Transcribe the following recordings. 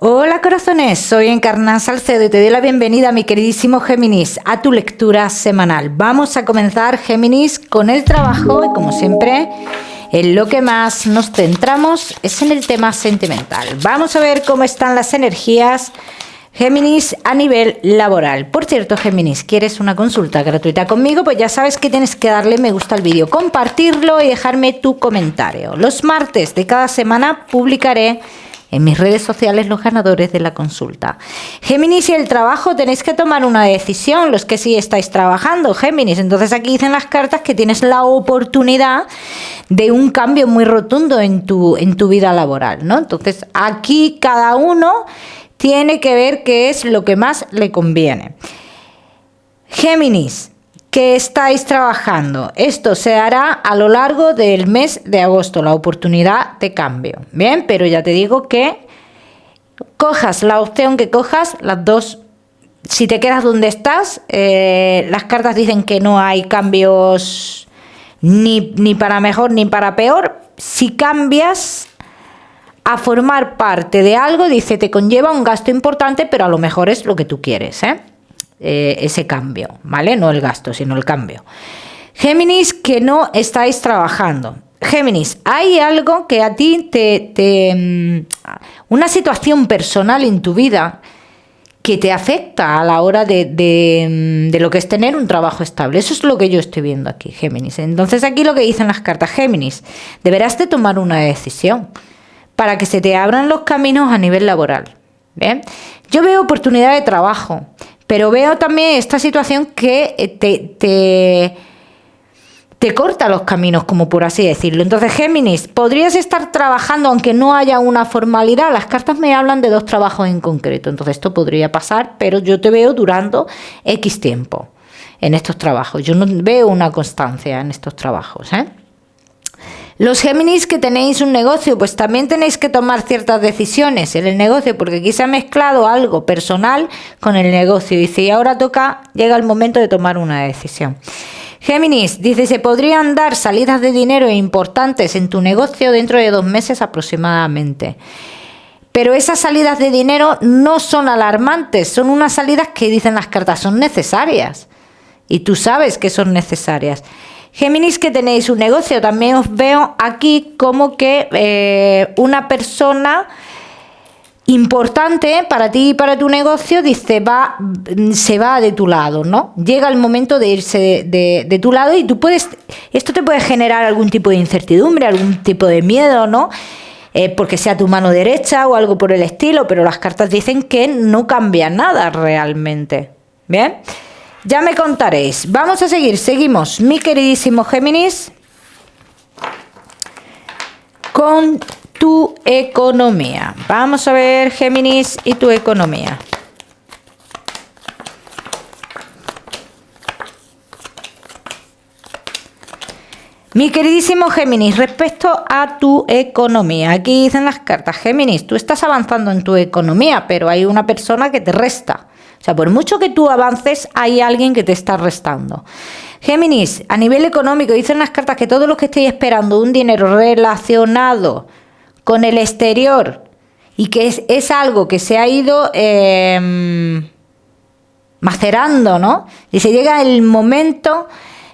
Hola corazones, soy Encarna Salcedo y te doy la bienvenida, mi queridísimo Géminis, a tu lectura semanal. Vamos a comenzar, Géminis, con el trabajo y como siempre, en lo que más nos centramos es en el tema sentimental. Vamos a ver cómo están las energías, Géminis, a nivel laboral. Por cierto, Géminis, ¿quieres una consulta gratuita conmigo? Pues ya sabes que tienes que darle me gusta al vídeo, compartirlo y dejarme tu comentario. Los martes de cada semana publicaré en mis redes sociales los ganadores de la consulta. Géminis, y el trabajo tenéis que tomar una decisión, los que sí estáis trabajando, Géminis. Entonces aquí dicen las cartas que tienes la oportunidad de un cambio muy rotundo en tu vida laboral, ¿no? Entonces aquí cada uno tiene que ver qué es lo que más le conviene. Géminis, que estáis trabajando, esto se hará a lo largo del mes de agosto, la oportunidad de cambio, bien, pero ya te digo que cojas la opción que cojas, las dos, si te quedas donde estás, las cartas dicen que no hay cambios ni para mejor ni para peor. Si cambias a formar parte de algo, dice, te conlleva un gasto importante, pero a lo mejor es lo que tú quieres, ese cambio, ¿vale? No el gasto, sino el cambio. Géminis, que no estáis trabajando. Géminis, hay algo que a ti una situación personal en tu vida que te afecta a la hora de lo que es tener un trabajo estable. Eso es lo que yo estoy viendo aquí, Géminis. Entonces aquí lo que dicen las cartas, Géminis, deberás de tomar una decisión para que se te abran los caminos a nivel laboral. ¿Bien? Yo veo oportunidad de trabajo, pero veo también esta situación que te corta los caminos, como por así decirlo. Entonces, Géminis, podrías estar trabajando aunque no haya una formalidad. Las cartas me hablan de dos trabajos en concreto. Entonces, esto podría pasar, pero yo te veo durando X tiempo en estos trabajos. Yo no veo una constancia en estos trabajos, Los Géminis que tenéis un negocio, pues también tenéis que tomar ciertas decisiones en el negocio, porque aquí se ha mezclado algo personal con el negocio. Dice, y ahora llega el momento de tomar una decisión. Géminis, dice, se podrían dar salidas de dinero importantes en tu negocio dentro de 2 meses aproximadamente. Pero esas salidas de dinero no son alarmantes, son unas salidas que dicen las cartas, son necesarias. Y tú sabes que son necesarias. Géminis, que tenéis un negocio, también os veo aquí como que una persona importante para ti y para tu negocio, dice, se va de tu lado, ¿no? Llega el momento de irse de tu lado y esto te puede generar algún tipo de incertidumbre, algún tipo de miedo, ¿no? Porque sea tu mano derecha o algo por el estilo, pero las cartas dicen que no cambia nada realmente, ¿bien? Ya me contaréis. Vamos a seguimos, mi queridísimo Géminis, con tu economía. Vamos a ver, Géminis, y tu economía. Mi queridísimo Géminis, respecto a tu economía, aquí dicen las cartas, Géminis, tú estás avanzando en tu economía, pero hay una persona que te resta. O sea, por mucho que tú avances, hay alguien que te está restando. Géminis, a nivel económico, dicen las cartas que todos los que estéis esperando un dinero relacionado con el exterior y que es algo que se ha ido macerando, ¿no? Y se llega el momento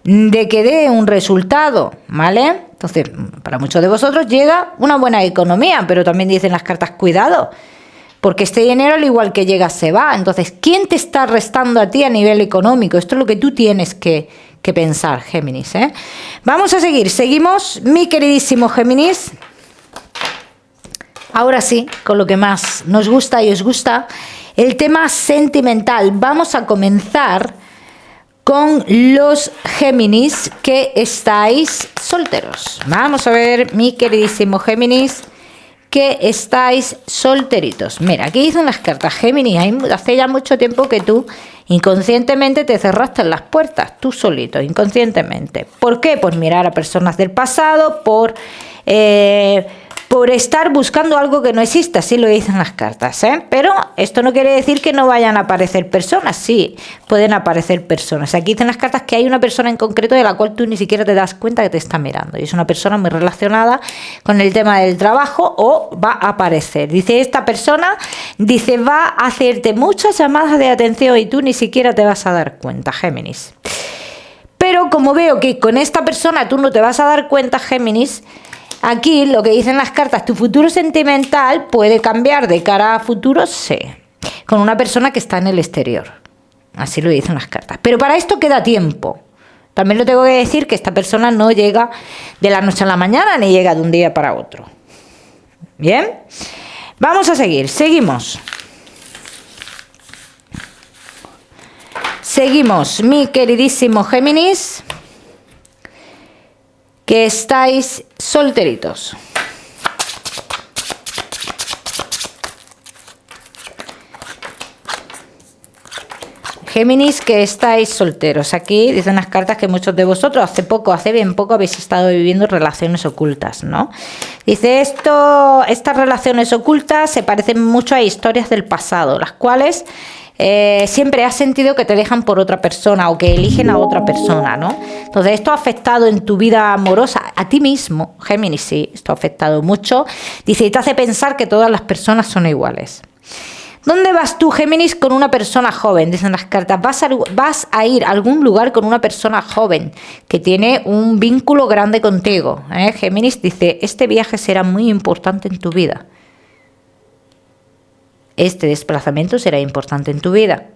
de que dé un resultado, ¿vale? Entonces, para muchos de vosotros llega una buena economía, pero también dicen las cartas, cuidado, porque este dinero, al igual que llega, se va. Entonces, ¿quién te está restando a ti a nivel económico? Esto es lo que tú tienes que pensar, Géminis, Vamos a seguimos, mi queridísimo Géminis. Ahora sí, con lo que más nos gusta y os gusta, el tema sentimental. Vamos a comenzar con los Géminis que estáis solteros. Vamos a ver, mi queridísimo Géminis, que estáis solteritos. Mira, aquí dicen las cartas, Géminis, hace ya mucho tiempo que tú inconscientemente te cerraste en las puertas, tú solito, inconscientemente. ¿Por qué? Pues mirar a personas del pasado, por por estar buscando algo que no existe, así lo dicen las cartas, ¿eh? Pero esto no quiere decir que no vayan a aparecer personas, sí, pueden aparecer personas. Aquí dicen las cartas que hay una persona en concreto de la cual tú ni siquiera te das cuenta que te está mirando, y es una persona muy relacionada con el tema del trabajo o va a aparecer. Dice, esta persona, dice, va a hacerte muchas llamadas de atención y tú ni siquiera te vas a dar cuenta, Géminis. Pero como veo que con esta persona tú no te vas a dar cuenta, Géminis, aquí lo que dicen las cartas, tu futuro sentimental puede cambiar de cara a futuro, sí, con una persona que está en el exterior. Así lo dicen las cartas. Pero para esto queda tiempo. También lo tengo que decir que esta persona no llega de la noche a la mañana ni llega de un día para otro. Bien, vamos a seguir, seguimos. Seguimos, mi queridísimo Géminis, que estáis solteritos. Géminis, que estáis solteros. Aquí dicen las cartas que muchos de vosotros hace bien poco habéis estado viviendo relaciones ocultas, ¿no? Dice estas relaciones ocultas se parecen mucho a historias del pasado, las cuales siempre has sentido que te dejan por otra persona o que eligen a otra persona, ¿no? Entonces esto ha afectado en tu vida amorosa a ti mismo, Géminis, sí, esto ha afectado mucho. Dice, y te hace pensar que todas las personas son iguales. ¿Dónde vas tú, Géminis, con una persona joven? Dicen las cartas, vas a ir a algún lugar con una persona joven que tiene un vínculo grande contigo, ¿eh? Géminis dice, este viaje será muy importante en tu vida. Este desplazamiento será importante en tu vida.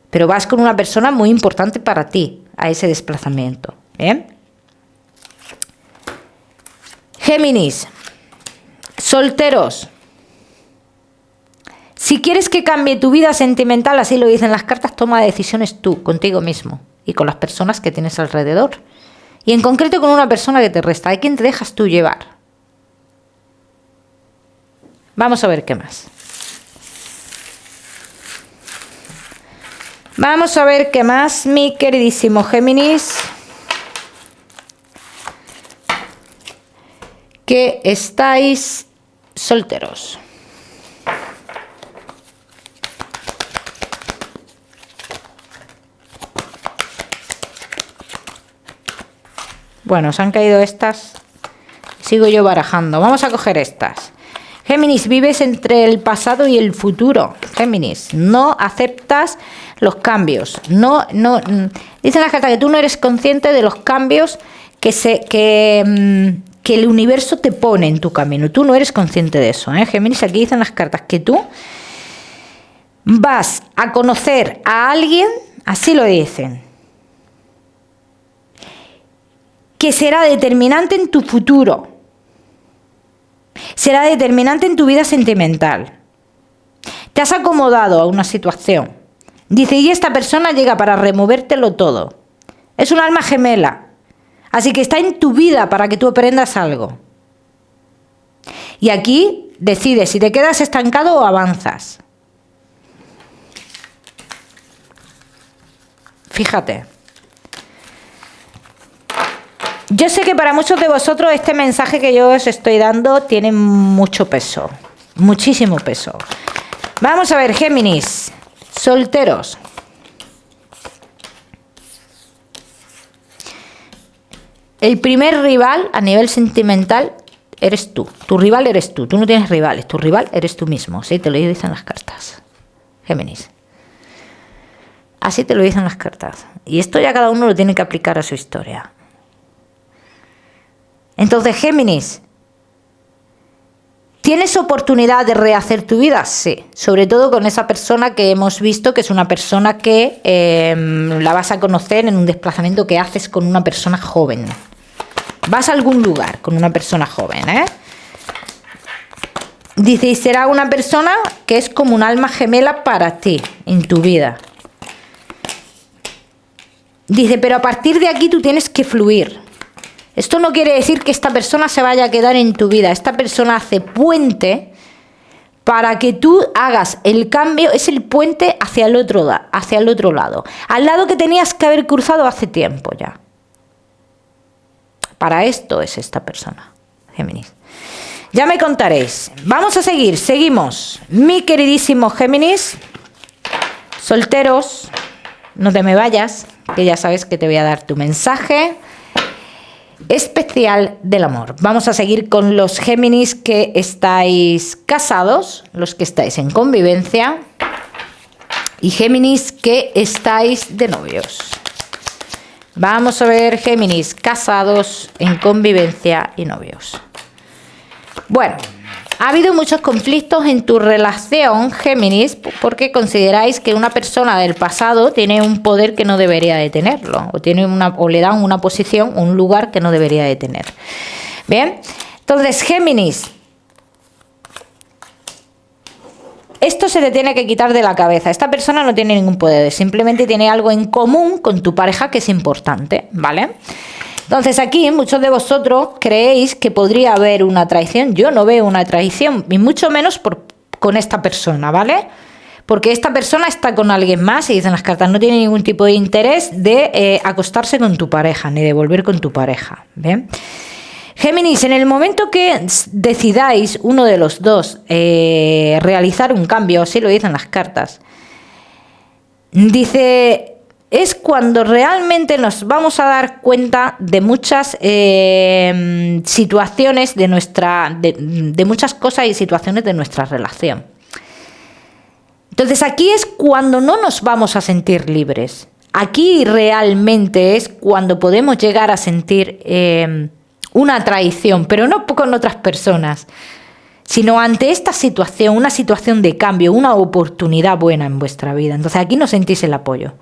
Pero vas con una persona muy importante para ti a ese desplazamiento. ¿Bien? Géminis, solteros. Si quieres que cambie tu vida sentimental, así lo dicen las cartas, toma decisiones tú, contigo mismo y con las personas que tienes alrededor. Y en concreto con una persona que te resta. ¿A quién te dejas tú llevar? Vamos a ver qué más. Vamos a ver qué más, mi queridísimo Géminis, que estáis solteros. Bueno, os han caído estas. Sigo yo barajando. Vamos a coger estas. Géminis, vives entre el pasado y el futuro. Géminis, no aceptas los cambios. Dicen las cartas que tú no eres consciente de los cambios que el universo te pone en tu camino. Tú no eres consciente de eso, ¿eh? Géminis, aquí dicen las cartas que tú vas a conocer a alguien, así lo dicen, que será determinante en tu futuro. Será determinante en tu vida sentimental. Te has acomodado a una situación. Dice, y esta persona llega para removértelo todo. Es un alma gemela. Así que está en tu vida para que tú aprendas algo. Y aquí decides si te quedas estancado o avanzas. Fíjate. Yo sé que para muchos de vosotros este mensaje que yo os estoy dando tiene mucho peso, muchísimo peso. Vamos a ver, Géminis, solteros. El primer rival a nivel sentimental eres tú. Tu rival eres tú. Tú no tienes rivales. Tu rival eres tú mismo. Sí, te lo dicen las cartas. Géminis. Así te lo dicen las cartas. Y esto ya cada uno lo tiene que aplicar a su historia. Entonces, Géminis, ¿tienes oportunidad de rehacer tu vida? Sí, sobre todo con esa persona que hemos visto que es una persona que la vas a conocer en un desplazamiento que haces con una persona joven. Vas a algún lugar con una persona joven, ¿eh? Dice, y será una persona que es como un alma gemela para ti en tu vida. Dice, pero a partir de aquí tú tienes que fluir. Esto no quiere decir que esta persona se vaya a quedar en tu vida. Esta persona hace puente para que tú hagas el cambio. Es el puente hacia el otro lado. Al lado que tenías que haber cruzado hace tiempo ya. Para esto es esta persona. Géminis. Ya me contaréis. Vamos a seguir, seguimos. Mi queridísimo Géminis, solteros, no te me vayas, que ya sabes que te voy a dar tu mensaje especial del amor. Vamos a seguir con los Géminis que estáis casados, los que estáis en convivencia y Géminis que estáis de novios. Vamos a ver Géminis casados, en convivencia y novios. Bueno, ha habido muchos conflictos en tu relación, Géminis, porque consideráis que una persona del pasado tiene un poder que no debería de tenerlo, o le dan una posición, un lugar que no debería de tener. Bien, entonces Géminis, esto se te tiene que quitar de la cabeza. Esta persona no tiene ningún poder, simplemente tiene algo en común con tu pareja que es importante, ¿vale? Entonces aquí muchos de vosotros creéis que podría haber una traición. Yo no veo una traición, y mucho menos con esta persona, ¿vale? Porque esta persona está con alguien más y dicen las cartas, no tiene ningún tipo de interés de acostarse con tu pareja, ni de volver con tu pareja, ¿bien? Géminis, en el momento que decidáis uno de los dos realizar un cambio, así lo dicen las cartas, dice... es cuando realmente nos vamos a dar cuenta de muchas situaciones de muchas cosas y situaciones de nuestra relación. Entonces aquí es cuando no nos vamos a sentir libres. Aquí realmente es cuando podemos llegar a sentir una traición, pero no con otras personas, sino ante esta situación, una situación de cambio, una oportunidad buena en vuestra vida. Entonces aquí no sentís el apoyo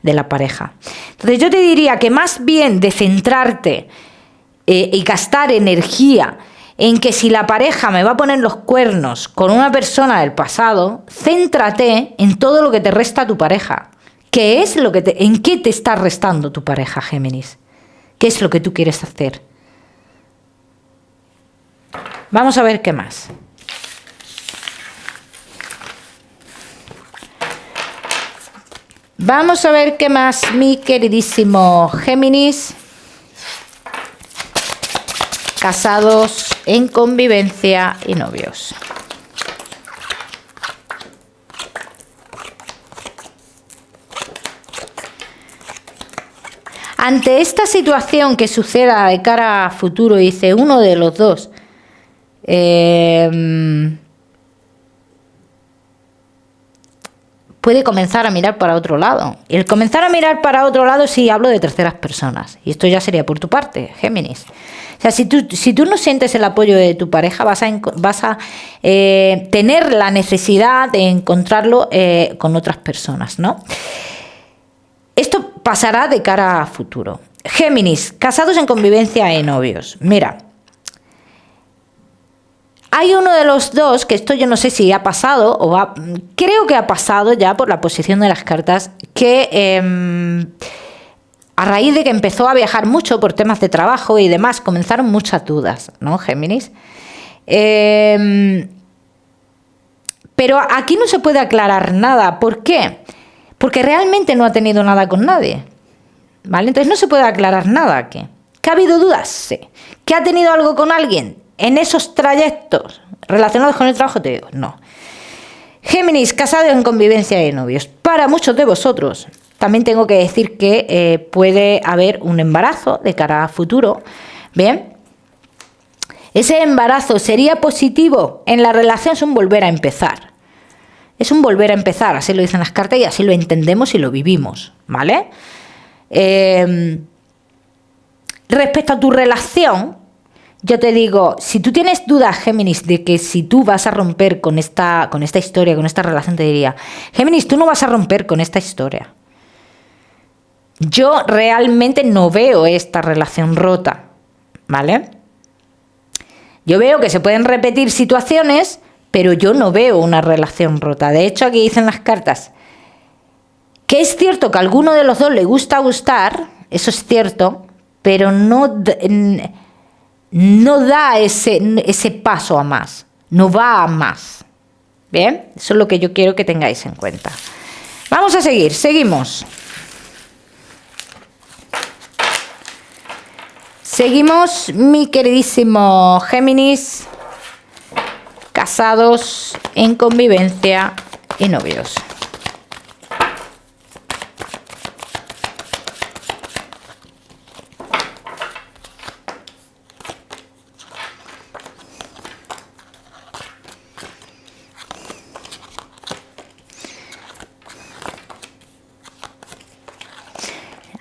de la pareja. Entonces yo te diría que más bien de centrarte y gastar energía en que si la pareja me va a poner los cuernos con una persona del pasado, céntrate en todo lo que te resta a tu pareja. ¿Qué es lo que en qué te está restando tu pareja, Géminis? ¿Qué es lo que tú quieres hacer? Vamos a ver qué más. Vamos a ver qué más, mi queridísimo Géminis. Casados, en convivencia y novios. Ante esta situación que suceda de cara a futuro, dice uno de los dos, puede comenzar a mirar para otro lado. Y el comenzar a mirar para otro lado, sí, hablo de terceras personas. Y esto ya sería por tu parte, Géminis. O sea, si tú no sientes el apoyo de tu pareja, vas a tener la necesidad de encontrarlo con otras personas, ¿no? Esto pasará de cara a futuro. Géminis, casados en convivencia y novios. Mira, hay uno de los dos, que esto yo no sé si ha pasado, creo que ha pasado ya por la posición de las cartas, que a raíz de que empezó a viajar mucho por temas de trabajo y demás, comenzaron muchas dudas, ¿no, Géminis? Pero aquí no se puede aclarar nada. ¿Por qué? Porque realmente no ha tenido nada con nadie, ¿vale? Entonces no se puede aclarar nada aquí. ¿Que ha habido dudas? Sí. ¿Que ha tenido algo con alguien en esos trayectos relacionados con el trabajo? Te digo, no. Géminis, casados en convivencia de novios. Para muchos de vosotros, también tengo que decir que puede haber un embarazo de cara a futuro. Bien. Ese embarazo sería positivo en la relación, es un volver a empezar. Es un volver a empezar, así lo dicen las cartas y así lo entendemos y lo vivimos, ¿vale? Respecto a tu relación, yo te digo, si tú tienes dudas, Géminis, de que si tú vas a romper con esta historia, con esta relación, te diría, Géminis, tú no vas a romper con esta historia. Yo realmente no veo esta relación rota, ¿vale? Yo veo que se pueden repetir situaciones, pero yo no veo una relación rota. De hecho, aquí dicen las cartas que es cierto que a alguno de los dos le gusta gustar, eso es cierto, pero no da ese paso a más, no va a más. ¿Bien? Eso es lo que yo quiero que tengáis en cuenta. Vamos a seguimos. Seguimos, mi queridísimo Géminis, casados, en convivencia y novios.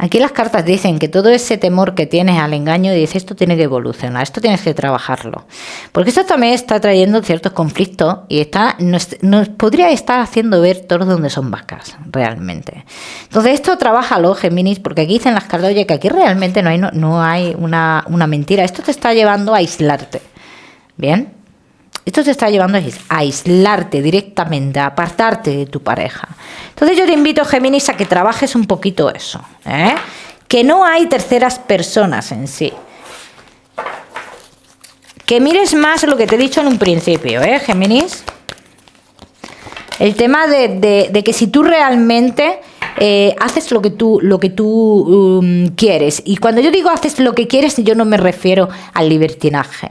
Aquí las cartas dicen que todo ese temor que tienes al engaño, dice, esto tiene que evolucionar, esto tienes que trabajarlo. Porque esto también está trayendo ciertos conflictos y nos podría estar haciendo ver toros donde son vacas, realmente. Entonces esto trabájalo, Géminis, porque aquí dicen las cartas, oye, que aquí realmente no hay una mentira. Esto te está llevando a aislarte, ¿bien? Esto te está llevando a aislarte directamente, a apartarte de tu pareja. Entonces yo te invito, Géminis, a que trabajes un poquito eso, ¿eh? Que no hay terceras personas en sí. Que mires más lo que te he dicho en un principio, ¿eh, Géminis? El tema de que si tú realmente haces lo que tú quieres. Y cuando yo digo haces lo que quieres, yo no me refiero al libertinaje.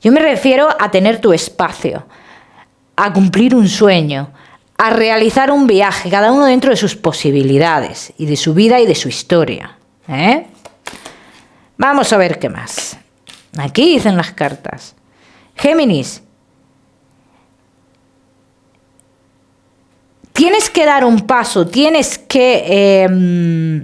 Yo me refiero a tener tu espacio, a cumplir un sueño, a realizar un viaje, cada uno dentro de sus posibilidades y de su vida y de su historia, ¿eh? Vamos a ver qué más. Aquí dicen las cartas. Géminis, tienes que dar un paso, tienes que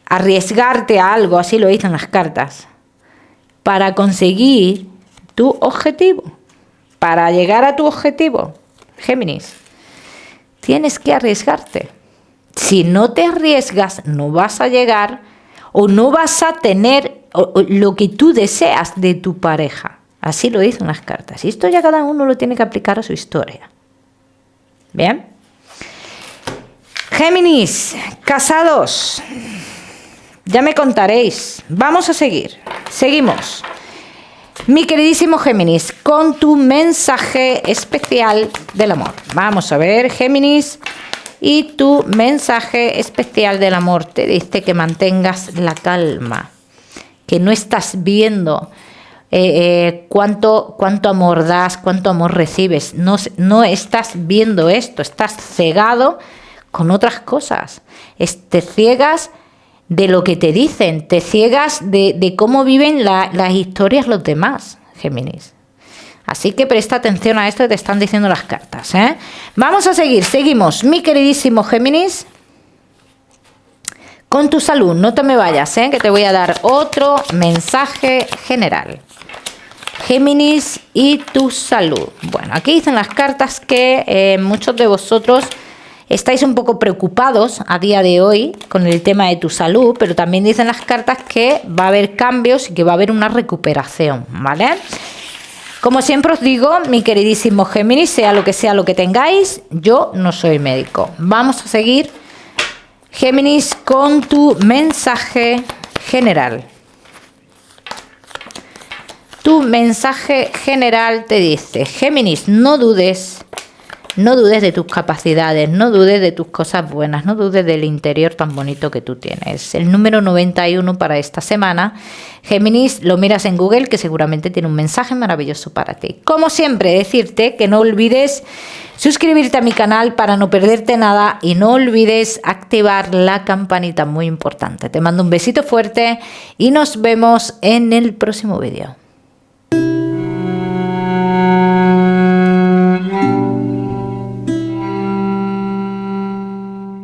arriesgarte a algo, así lo dicen las cartas, para conseguir tu objetivo, para llegar a tu objetivo, Géminis. Tienes que arriesgarte. Si no te arriesgas, no vas a llegar o no vas a tener lo que tú deseas de tu pareja. Así lo dicen las cartas. Y esto ya cada uno lo tiene que aplicar a su historia. ¿Bien? Géminis, casados. Ya me contaréis. Vamos a seguir. Seguimos. Mi queridísimo Géminis, con tu mensaje especial del amor. Vamos a ver, Géminis. Y tu mensaje especial del amor te dice que mantengas la calma. Que no estás viendo cuánto amor das, cuánto amor recibes. No estás viendo esto. Estás cegado con otras cosas. Te ciegas de lo que te dicen, te ciegas de cómo viven las historias los demás, Géminis. Así que presta atención a esto que te están diciendo las cartas, ¿eh? Vamos a seguir, seguimos, mi queridísimo Géminis, con tu salud. No te me vayas, que te voy a dar otro mensaje general. Géminis y tu salud. Bueno, aquí dicen las cartas que muchos de vosotros estáis un poco preocupados a día de hoy con el tema de tu salud, pero también dicen las cartas que va a haber cambios y que va a haber una recuperación, ¿vale? Como siempre os digo, mi queridísimo Géminis, sea lo que tengáis, yo no soy médico. Vamos a seguir, Géminis, con tu mensaje general. Tu mensaje general te dice, Géminis, no dudes de tus capacidades, no dudes de tus cosas buenas, no dudes del interior tan bonito que tú tienes. El número 91 para esta semana, Géminis, lo miras en Google, que seguramente tiene un mensaje maravilloso para ti. Como siempre, decirte que no olvides suscribirte a mi canal para no perderte nada y no olvides activar la campanita, muy importante. Te mando un besito fuerte y nos vemos en el próximo vídeo.